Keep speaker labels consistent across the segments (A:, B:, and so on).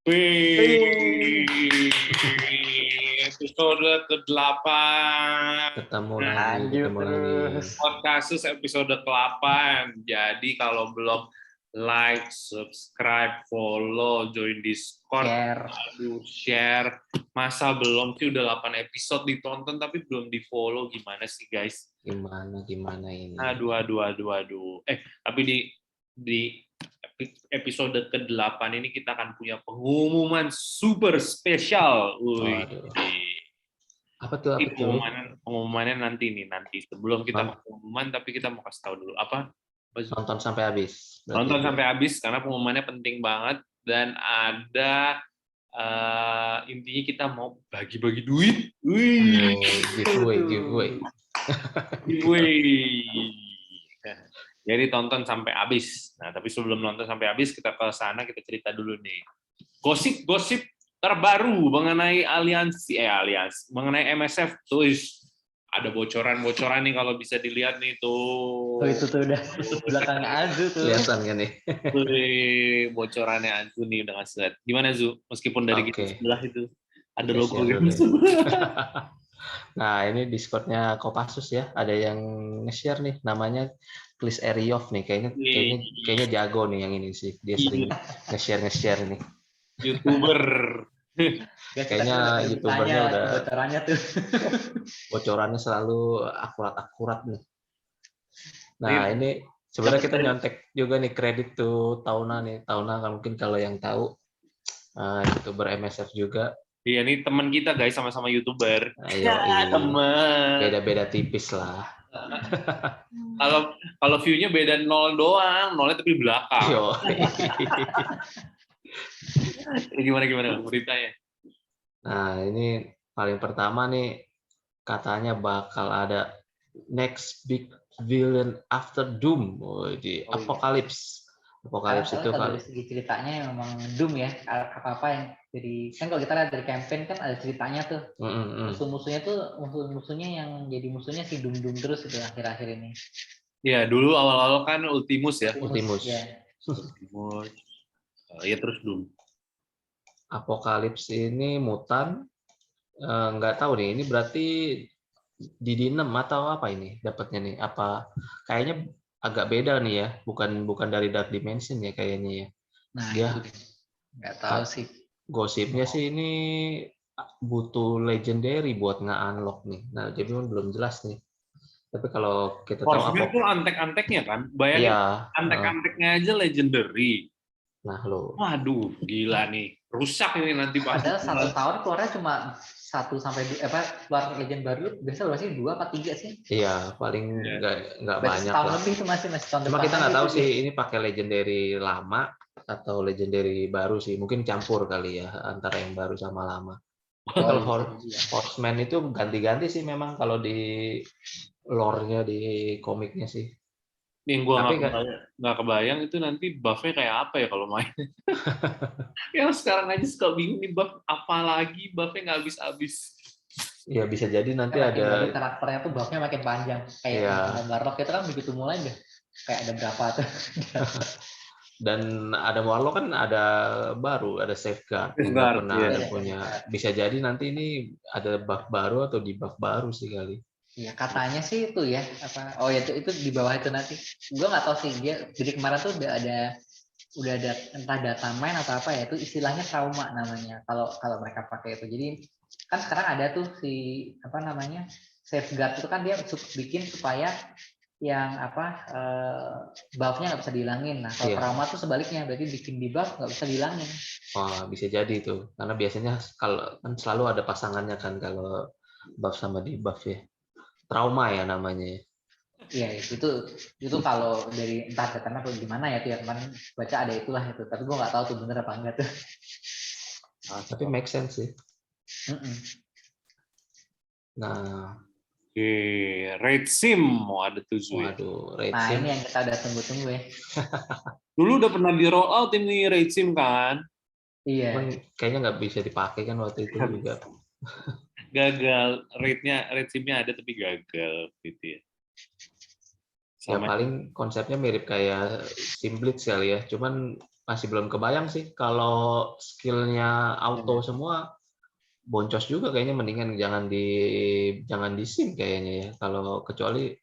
A: Wih, episode ke-8.
B: Ketemu
C: Lanjut
B: lagi.
A: Podcast episode ke-8. Jadi kalau belum like, subscribe, follow, join Discord, share. Masa belum sih udah 8 episode ditonton tapi belum di-follow, gimana sih guys?
B: Gimana ini?
A: Aduh. Tapi di episode ke-8 ini kita akan punya pengumuman super spesial.
B: Apa tuh?
A: Pengumumannya nanti sebelum kita pengumuman, tapi kita mau kasih tahu dulu apa?
B: Nonton sampai habis.
A: Nonton sampai habis karena pengumumannya penting banget dan ada intinya kita mau bagi-bagi duit.
B: Giveaway.
A: Jadi tonton sampai habis. Nah, tapi sebelum nonton sampai habis, kita ke sana, kita cerita dulu nih. Gosip-gosip terbaru mengenai aliansi, mengenai MSF. Tuh, ada bocoran-bocoran nih kalau bisa dilihat nih tuh.
C: Oh, itu tuh udah belakang Azu tuh.
B: Kelihatan kan nih?
A: Bocorannya Azu nih udah ngasih lihat. Gimana Zu? Meskipun dari kita sebelah itu ada logo gitu.
B: Nah, ini Discord-nya Kopassus ya. Ada yang nge-share nih, namanya Chris Eriov nih. Kayaknya jago nih yang ini sih. Dia sering nge-share nih.
A: YouTuber.
B: Kayaknya YouTubernya udah
C: bocorannya tuh.
B: Bocorannya selalu akurat nih. Nah, ini sebenarnya kita nyontek juga nih kredit tuh Tauna nih. Tauna mungkin kalau yang tahu YouTuber MSF juga.
A: Iya, ini teman kita guys, sama-sama YouTuber.
B: Teman. Beda-beda tipis lah.
A: Kalau view-nya beda 0 doang, 0-nya tapi belakang. Gimana beritanya?
B: Nah, ini paling pertama nih katanya bakal ada next big villain after Doom. Di Apocalypse. Apocalypse itu
C: kalau dari segi ceritanya memang Doom ya, apa-apa yang jadi kan kalau kita lihat dari campaign kan ada ceritanya tuh. Musuh-musuhnya yang jadi musuhnya si Doom terus itu akhir-akhir ini.
A: Ya, dulu awal-awal kan Ultimus ya.
B: Ultimus.
A: Ya terus Doom.
B: Apocalypse ini mutan. Nggak tahu nih, ini berarti di D6 atau apa ini dapatnya nih? Apa kayaknya agak beda nih ya, bukan dari Dark Dimension ya kayaknya ya.
C: Nah, dia nggak tahu sih.
B: Gosipnya sih ini butuh legendary buat nge-unlock nih. Nah, jadi belum jelas nih. Tapi kalau kita tahu
A: apa itu antek-anteknya kan? Bayangin antek-anteknya aja legendary.
B: Nah,
A: waduh, gila nih. Rusak ini nanti pas.
C: Padahal 1 tahun keluarnya cuma 1 sampai 2 keluar legend baru biasa berapa sih 2 apa 3 sih?
B: Iya, paling nggak banyak
C: tahun
B: lah.
C: Lebih itu masih tahun
B: Cuma kita nggak tahu sih ini pakai legendary lama atau legendary baru sih. Mungkin campur kali ya antara yang baru sama lama. Kalau Horseman itu ganti-ganti sih memang kalau di lore-nya di komiknya sih.
A: Yang gue nggak kebayang itu nanti buff-nya kayak apa ya kalau main. Ya sekarang aja suka bingung nih buff apa lagi, buff-nya nggak habis-habis.
B: Ya bisa jadi nanti ada
C: karakternya tuh buff-nya makin panjang. Kayak Warlock itu kan begitu mulai deh. Kayak ada berapa tuh.
B: Dan ada Warlock kan ada baru, ada Safeguard yang nggak pernah ada punya. Bisa jadi nanti ini ada buff baru atau di buff baru sih kali.
C: Iya katanya sih itu ya apa? Oh ya itu di bawah itu nanti. Gue nggak tahu sih dia. Jadi kemarin tuh udah ada entah data main atau apa ya itu istilahnya trauma namanya. Kalau mereka pakai itu. Jadi kan sekarang ada tuh si apa namanya Safeguard itu kan dia bikin supaya yang buff-nya nggak bisa dihilangin. Nah kalau trauma tuh sebaliknya berarti bikin di buff nggak bisa dihilangin.
B: Oh bisa jadi itu karena biasanya kalau kan selalu ada pasangannya kan kalau buff sama di buff ya. Trauma ya namanya.
C: Iya itu kalau dari entah datanya atau gimana ya tuh ya kemarin baca ada itulah itu tapi gue nggak tahu tuh bener apa enggak tuh.
B: Tapi make sense sih. Nah,
A: Raid Sim mau ada tuh Zui.
B: Waduh, Raid
C: Sim.
B: Ini
C: yang kita udah tunggu-tunggu ya.
A: Dulu udah pernah di roll out ini Raid Sim kan?
C: Iya.
B: Cuman kayaknya nggak bisa dipakai kan waktu itu juga.
A: Gagal, Raid Sim-nya ada tapi gagal gitu ya.
B: Ya paling konsepnya mirip kayak Sim Blitz kali ya, cuman masih belum kebayang sih kalau skillnya auto semua boncos juga kayaknya, mendingan jangan di sim kayaknya ya, kalau kecuali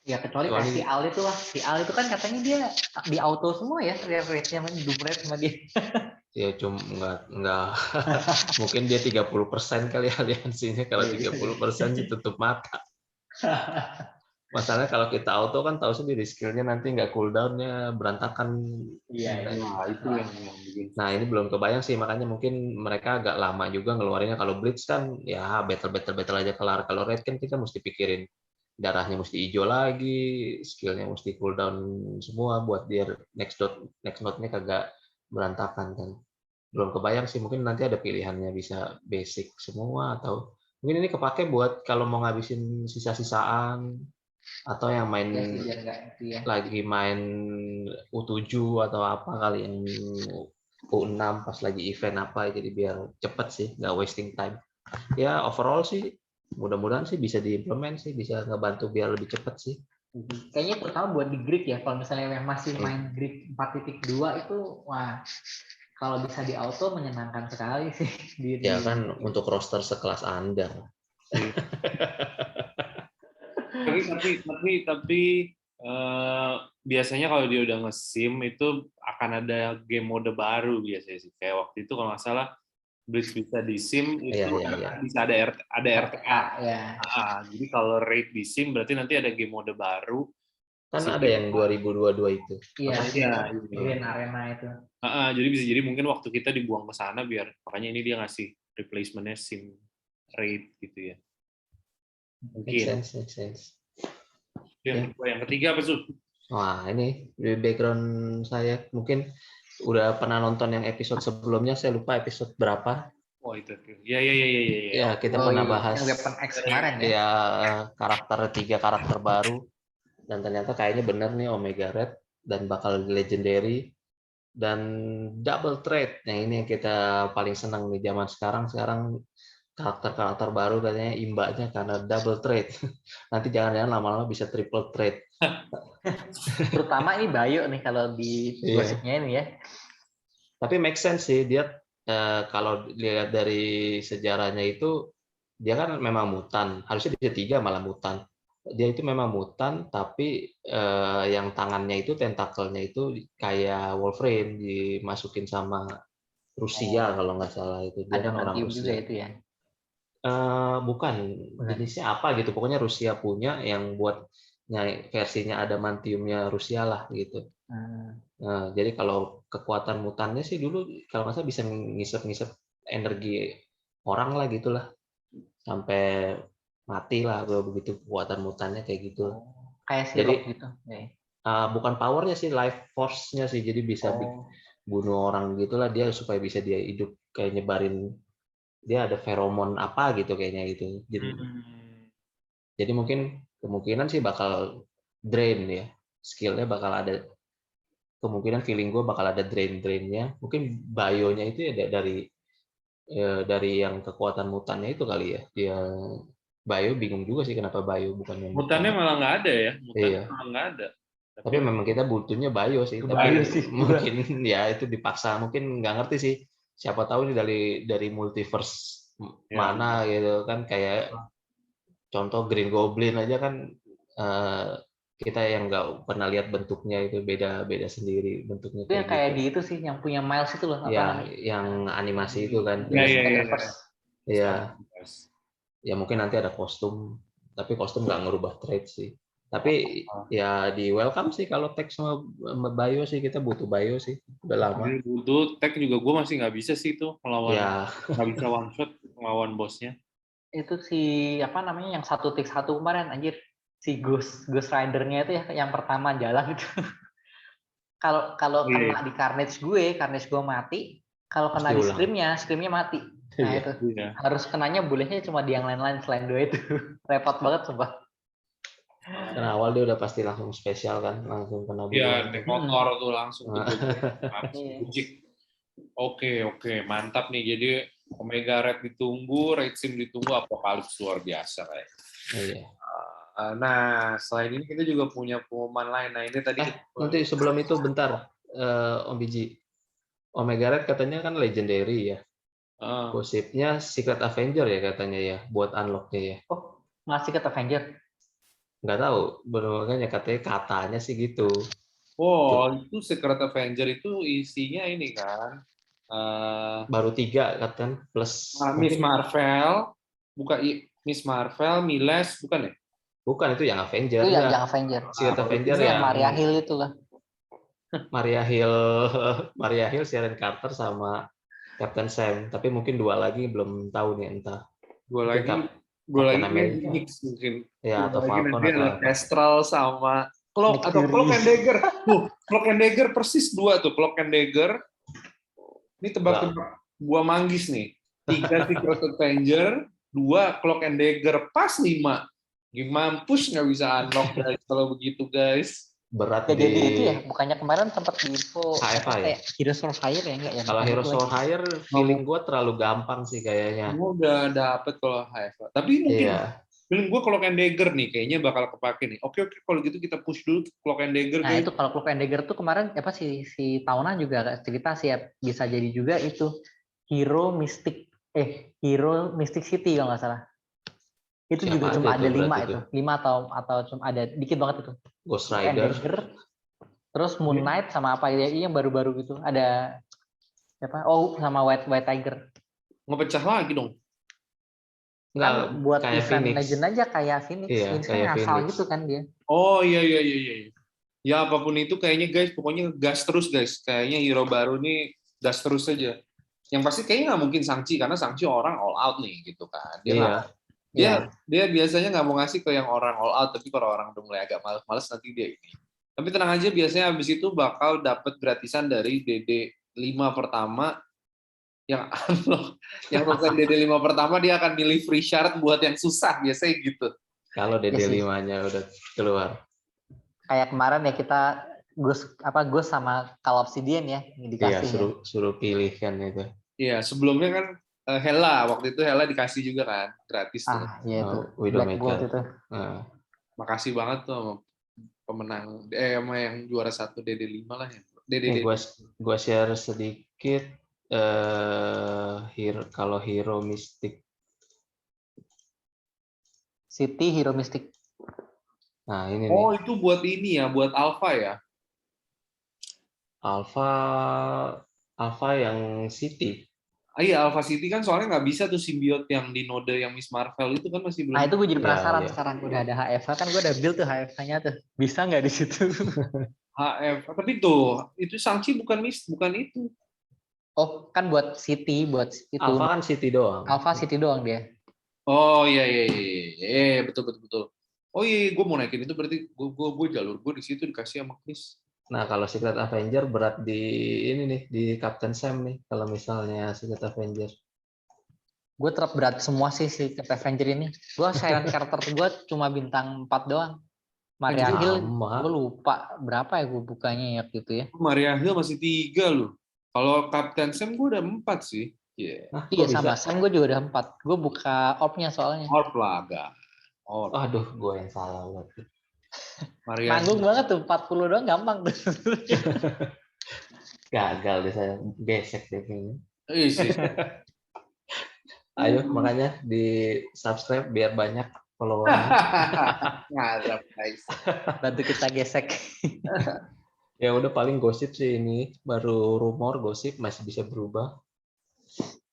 C: Ya kecuali kayak si Al itu lah. Si Al itu kan katanya dia di auto semua ya, rate-nya doom rate sama dia.
B: ya cuma nggak mungkin dia 30% kali aliansinya, kalau 30% sih tutup mata. Masalahnya kalau kita auto kan tahu sendiri skillnya nanti nggak cooldown-nya berantakan.
C: Iya.
A: Nah, itu yang bikin.
B: Nah ini belum kebayang sih, makanya mungkin mereka agak lama juga ngeluarinnya. Kalau Blitz kan ya battle aja kelar. Kalau Raid kan kita mesti pikirin darahnya mesti hijau lagi, skillnya mesti cooldown semua buat dia next node-nya kagak berantakan kan. Belum kebayang sih, mungkin nanti ada pilihannya bisa basic semua, atau mungkin ini kepake buat kalau mau ngabisin sisa-sisaan, atau yang main
C: Ya sih, biar nggak itu ya.
B: lagi main U7 atau apa kali, yang U6 pas lagi event apa, jadi biar cepet sih, nggak wasting time. Ya overall sih mudah-mudahan sih bisa diimplement sih, bisa ngebantu biar lebih cepet sih.
C: Kayaknya terutama buat di grid ya, kalau misalnya yang masih main grid 4.2 itu, wah kalau bisa di auto menyenangkan sekali sih.
B: Ya kan untuk roster sekelas Anda.
A: Tapi biasanya kalau dia udah nge-sim itu akan ada game mode baru biasanya sih. Kayak waktu itu kalau nggak salah Blitz bisa di sim itu bisa ada RTA.
C: Ya.
A: Jadi kalau raid di sim berarti nanti ada game mode baru.
B: Kan ada yang 2022 itu.
C: Iya, Grand Arena itu.
A: Jadi mungkin waktu kita dibuang ke sana biar makanya ini dia ngasih replacement-nya sim raid gitu ya. Mungkin.
B: Make sense.
A: Yang ketiga apa tuh?
B: Wah, ini background saya mungkin udah pernah nonton yang episode sebelumnya, saya lupa episode berapa.
A: Oh itu. Ya.
B: Ya, kita pernah bahas
C: Weapon X kemarin ya.
B: Ya, tiga karakter baru, dan ternyata kayaknya bener nih Omega Red dan bakal legendary dan double trade. Nah, ini yang kita paling senang di zaman sekarang karakter baru katanya imbanya karena double trade. Nanti jangan-jangan lama-lama bisa triple trade.
C: Terutama ini Bayo nih kalau di gosipnya ini ya.
B: Tapi make sense sih, dia kalau lihat dari sejarahnya itu dia kan memang mutan, harusnya dia 3 malah mutan. Dia itu memang mutan, tapi yang tangannya itu tentakelnya itu kayak Wolverine, dimasukin sama Rusia kalau nggak salah itu. Dia
C: ada
B: kan orang
C: Rusia juga itu ya.
B: Bukan jenisnya apa gitu, pokoknya Rusia punya yang buat versinya adamantiumnya Rusia lah gitu. Nah, jadi kalau kekuatan mutannya sih dulu kalau nggak salah bisa ngisep energi orang lah gitulah, sampai mati lah begitu kekuatan mutannya kayak gitu.
C: Kayak
B: jadi
C: gitu.
B: Bukan powernya sih, life force-nya sih, jadi bisa bunuh orang gitulah dia supaya bisa dia hidup, kayak nyebarin dia ada feromon apa gitu kayaknya gitu. Jadi mungkin kemungkinan sih bakal drain ya, skillnya bakal ada, kemungkinan feeling gue bakal ada drainnya. Mungkin bionya itu ya dari yang kekuatan mutannya itu kali ya. Dia bio bingung juga sih kenapa bio bukan yang
A: mutannya malah nggak ada ya.
B: Iya.
A: Malah nggak ada.
B: Tapi memang kita butuhnya bio sih.
C: Bio
B: tapi
C: sih.
B: Mungkin ya itu dipaksa. Mungkin nggak ngerti sih. Siapa tahu ini dari multiverse mana gitu kan, kayak contoh Green Goblin aja kan, kita yang nggak pernah lihat bentuknya itu beda sendiri bentuknya.
C: Itu yang kayak di itu sih, yang punya Miles itu loh.
B: Ya, yang animasi itu kan.
A: Iya.
B: Ya mungkin nanti ada kostum, tapi kostum nggak ngerubah trade sih. Tapi ya di welcome sih kalau tag sama bio sih, kita butuh bio sih. Udah lama.
A: Butuh tag juga, gue masih nggak bisa sih itu melawan.
B: Ya.
A: Nggak bisa one shot melawan bosnya.
C: Itu si apa namanya yang 1-1 kemarin anjir, si Ghost Rider-nya itu ya, yang pertama jalan itu. Kalau kena di Carnage gue mati. Kalau kena di screamnya mati. Nah itu harus kenanya bolehnya cuma di yang lain-lain selain 2 itu. Repot banget sumpah.
B: Karena awal dia udah pasti langsung spesial kan, langsung kena
A: Iya, naik motor tuh langsung. Oke, mantap nih. Jadi Omega Red ditunggu, Red Sim ditunggu, Apokalips luar biasa kayak.
B: Iya.
A: Nah, selain ini kita juga punya pengumuman lain. Nah, ini tadi
B: nanti sebelum itu bentar. Om Biji. Omega Red katanya kan legendary ya.
A: Ah.
B: Gosipnya Secret Avenger ya katanya ya, buat unlock-nya ya.
C: Oh, masih ke Avenger.
B: Nggak tahu, makanya katanya sih gitu.
A: Oh, itu Secret Avenger itu isinya ini kan.
B: Baru 3 kan, plus
A: Miss
B: mungkin
A: Marvel, Miss Marvel, Miles, bukan ya?
B: bukan itu yang Avenger,
C: Itu
B: enggak.
C: yang Avenger.
B: Secret
A: Baru
B: Avenger
C: Itu yang
B: yang
C: Maria Hill itu lah.
B: Maria Hill, Maria Hill, Sharon Carter sama Captain Sam. Tapi mungkin 2 lagi belum tahu nih entah.
A: Gue
B: Mungkin
A: lagi,
B: Captain
A: kayak
B: America.
A: mix mungkin.
B: Ya,
A: Gue
B: atau
A: lagi
B: Falcon
A: nanti
B: atau
A: ada
B: apa.
A: Kestrel sama Cloak
C: Nick
A: atau
C: Fury.
A: Cloak and Dagger. Tuh, Cloak and Dagger persis 2 tuh, Cloak and Dagger. Ini tebak-tebak gua manggis nih. 3 Secret Avenger, 2 Cloak and Dagger, pas 5. Mampus nggak bisa unlock guys kalau begitu guys.
B: Berat
C: Gak
B: di
C: jadi itu ya, bukannya kemarin sempat di info
B: HFA ya?
C: kayak Heroes for Hire ya enggak ya?
B: Kalau
C: bukan
B: Heroes
C: itu
B: for
C: lagi.
B: Hire, feeling gue terlalu gampang sih kayaknya.
A: Gua udah dapet kalau HFA. Tapi mungkin
B: Iya.
A: feeling gua Cloak and Dagger nih kayaknya bakal kepake nih. Oke kalau gitu kita push dulu Cloak and Dagger
C: Nah
A: guys.
C: itu kalau Cloak and Dagger tuh kemarin apa si tahunan juga cerita sih ya, bisa jadi juga itu Hero Mystic City kalau nggak salah. Itu
B: Siapa
C: juga
B: aja
C: cuma ada
B: tuh berarti
C: 5
B: itu?
C: itu, 5 atau cuma ada dikit banget itu.
B: Ghost
C: Cloak and
B: Rider.
C: Dagger, terus Moon Knight sama apa ya, yang baru-baru gitu. Ada apa? Oh sama White Tiger.
A: Ngepecah lagi dong.
B: Nggak,
C: Kan buat
B: kayak
C: event
B: Phoenix.
C: Legend aja kayak Phoenix.
B: Iya,
C: Phoenix kan
B: kayak
C: ngasal
B: Phoenix.
C: gitu kan dia.
A: Oh iya. Ya apapun itu kayaknya guys, pokoknya gas terus guys. Kayaknya hero baru nih gas terus saja. Yang pasti kayaknya nggak mungkin Shang-Chi karena Shang-Chi orang all out nih gitu kan. Dia nggak
B: Iya.
C: Iya.
A: dia biasanya nggak mau ngasih ke yang orang all out, tapi kalau orang udah mulai agak males nanti dia ini. Tapi tenang aja, biasanya habis itu bakal dapat gratisan dari DD 5 pertama yang unlock. Yang selesai DD 5 pertama dia akan milih free shard buat yang susah biasanya gitu.
B: Kalau
C: Iya sih.
B: DD5-nya udah keluar.
C: Kayak kemarin ya kita Gus sama Call Obsidian ya yang
B: Iya,
C: dikasih ya.
B: suruh pilih kan itu.
A: Iya, sebelumnya kan Hela, waktu itu Hela dikasih juga kan, gratis tuh.
C: Iya itu Black
B: Widowmaker.
C: Bolt itu.
B: Nah,
A: Makasih banget tuh sama pemenang sama yang juara 1 DD5 lah ya.
B: ini gua share sedikit kalau Hero Mystic.
C: City Hero Mystic.
B: Nah, ini
A: Oh,
B: nih.
A: itu buat ini ya, buat Alpha ya.
B: Alpha yang City.
A: Iya, Alpha City kan soalnya nggak bisa tuh simbiot yang di node yang Miss Marvel itu kan masih belum.
C: Nah itu gue jadi penasaran
B: Ya.
C: sekarang udah ada HFA kan gue udah build tuh HFA-nya tuh. Bisa nggak di situ?
A: HF. Tapi tuh, itu Shang-Chi bukan itu.
C: Oh kan buat City, buat itu.
B: Alpha kan City doang.
C: Alpha City doang dia.
A: Oh iya, betul. Oh iya, gue mau naikin itu berarti gue jalur gue di situ dikasih sama Chris.
B: Nah, kalau Secret Avenger berat di ini nih, di Captain Sam nih, kalau misalnya Secret Avenger.
C: Gue tetap berat semua sih Secret Avenger ini. Gue Sharon Carter gue cuma bintang 4 doang. Maria Hill, gue lupa berapa ya gue bukanya ya gitu ya.
A: Maria Hill masih 3 loh. Kalau Captain Sam gue udah 4 sih. Yeah.
B: Nah,
C: iya sama, Sam gue juga udah 4. Gue buka orb-nya soalnya.
A: Orb lah, agak.
B: Aduh, gue yang salah berarti.
C: Nanggung banget tuh, 40 doang gampang tuh.
B: Gagal deh saya, besek deh kayaknya.
A: Sih.
B: Ayo, makanya di subscribe biar banyak followernya.
A: Ngadap, guys.
C: Bantu kita gesek.
B: Ya udah paling gosip sih ini, baru rumor, gosip masih bisa berubah.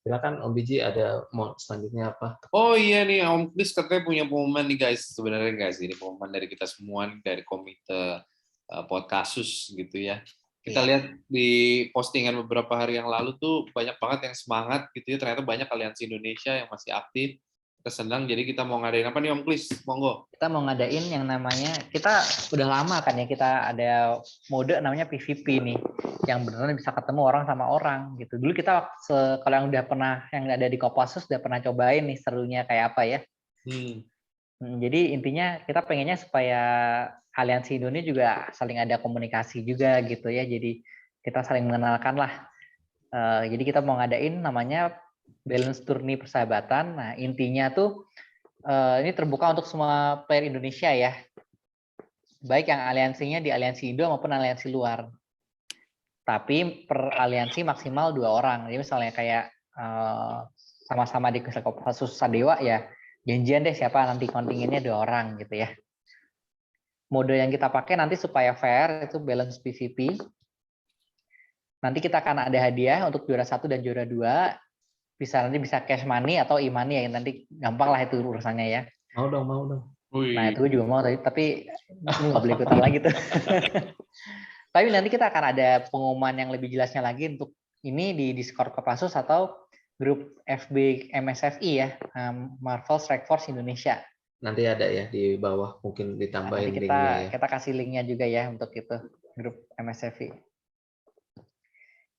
B: Silakan Om Biji ada mau selanjutnya apa?
A: Oh iya nih, Om Chris katanya punya pengumuman nih guys. Sebenarnya guys, ini pengumuman dari kita semua nih, dari komite Podkasus gitu ya. Kita lihat di postingan beberapa hari yang lalu tuh banyak banget yang semangat gitu ya. Ternyata banyak aliansi Indonesia yang masih aktif. Kita senang, jadi kita mau ngadain apa nih Om Chris? Monggo.
C: Kita mau ngadain yang namanya, kita udah lama kan ya, kita ada mode namanya PVP nih, yang beneran bisa ketemu orang sama orang gitu. Dulu kita kalau yang udah pernah, yang ada di Kopassus udah pernah cobain nih serunya kayak apa ya. Jadi intinya kita pengennya supaya aliansi Indonesia juga saling ada komunikasi juga gitu ya. Jadi kita saling mengenalkan lah. Jadi kita mau ngadain namanya Balance Tourney Persahabatan. Nah intinya tuh ini terbuka untuk semua player Indonesia ya. Baik yang aliansinya di aliansi Indo maupun aliansi luar. Tapi per aliansi maksimal 2 orang. Jadi misalnya kayak sama-sama di kasus Sadewa ya, janjian deh siapa nanti kontingennya 2 orang gitu ya. Mode yang kita pakai nanti supaya fair itu balance PVP. Nanti kita akan ada hadiah untuk juara 1 dan juara 2. Nanti bisa cash money atau e-money ya, nanti gampang lah itu urusannya ya.
B: Mau dong.
C: Nah itu gue juga mau, tapi gue nggak boleh ikutan lagi tuh. Tapi nanti kita akan ada pengumuman yang lebih jelasnya lagi untuk ini di Discord Kopassus atau grup FB MSFI ya, Marvel Strike Force Indonesia.
B: Nanti ada ya di bawah, mungkin ditambahin
C: Nanti
B: linknya ya.
C: kita kasih linknya juga ya untuk itu grup MSFI.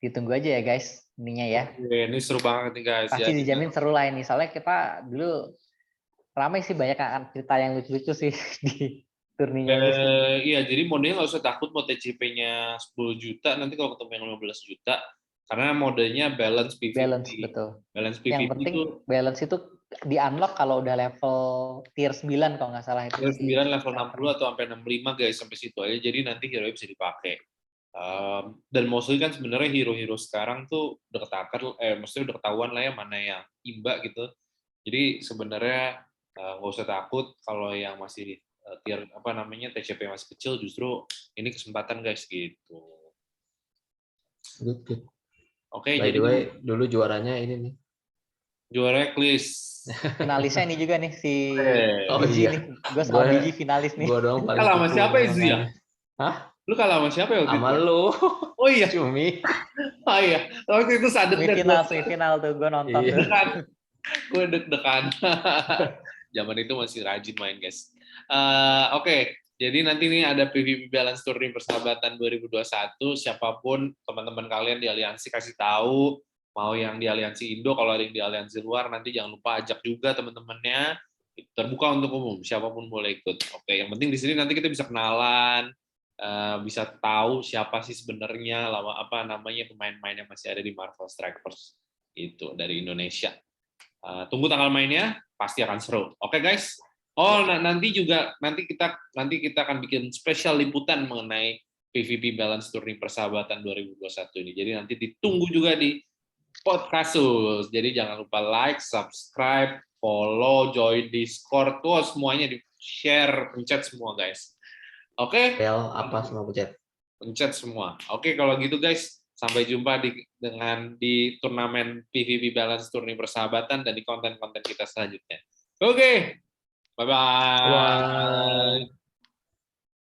C: Ditunggu aja ya guys, ininya ya.
A: Oke, ini seru banget nih guys.
C: Pasti dijamin seru lah ini. Soalnya kita dulu ramai sih, banyak cerita yang lucu-lucu sih di turninya ini sih.
A: Iya, jadi modenya nggak usah takut mau TCP-nya 10 juta, nanti kalau ketemu yang 15 juta, karena modenya balance PVP.
C: Balance, betul.
A: Balance PVP
C: yang penting
A: itu,
C: balance itu di-unlock kalau udah level tier 9 kalau nggak salah itu.
A: tier 9 level 60 atau sampai 65 guys, sampai situ aja. Jadi nanti hero bisa dipakai. Dan mostly kan sebenarnya hero-hero sekarang tuh udah maksudnya udah ketahuan lah ya mana yang imba gitu. Jadi sebenarnya nggak usah takut kalau yang masih tier TCP masih kecil, justru ini kesempatan guys gitu.
B: Good.
A: Oke,
B: By
A: jadi
B: the way, dulu juaranya ini nih.
A: juara Klis.
C: Finalisnya ini juga nih si
B: Oh
C: Biji
B: iya.
C: nih. Gue sama Biji finalis nih.
B: Gue doang paling
A: Kalah sama
B: kupu
A: siapa ya,
B: nih
A: Zia?
B: makanya. Hah?
A: Lu kalah sama siapa ya waktu
B: Sama
A: itu?
B: lu.
A: Oh iya.
B: Cumi.
A: Oh iya. Waktu itu sadar
C: Semifinal tuh gue nonton
B: Iya.
C: tuh.
A: Gue deg-degan. Zaman itu masih rajin main guys. Oke. Jadi nanti nih ada PVP Balance Tournament Persahabatan 2021. Siapapun teman-teman kalian di aliansi kasih tahu. Mau yang di aliansi Indo, kalau ada yang di aliansi luar nanti jangan lupa ajak juga teman-temannya. Terbuka untuk umum, siapapun boleh ikut. Oke, yang penting di sini nanti kita bisa kenalan, bisa tahu siapa sih sebenarnya pemain-pemain yang masih ada di Marvel Strike Force itu dari Indonesia. Tunggu tanggal mainnya, pasti akan seru. Oke guys. Nanti kita akan bikin spesial liputan mengenai PVP Balance Tournament Persahabatan 2021 ini. Jadi nanti ditunggu juga di Podcasus. Jadi jangan lupa like, subscribe, follow, join Discord, tuh semuanya di share, pencet semua guys. Oke?
B: Bel apa semua pencet.
A: Pencet semua. Oke, kalau gitu guys, sampai jumpa di turnamen PVP Balance Tournament Persahabatan dan di konten-konten kita selanjutnya. Oke. Bye-bye.
B: Bye.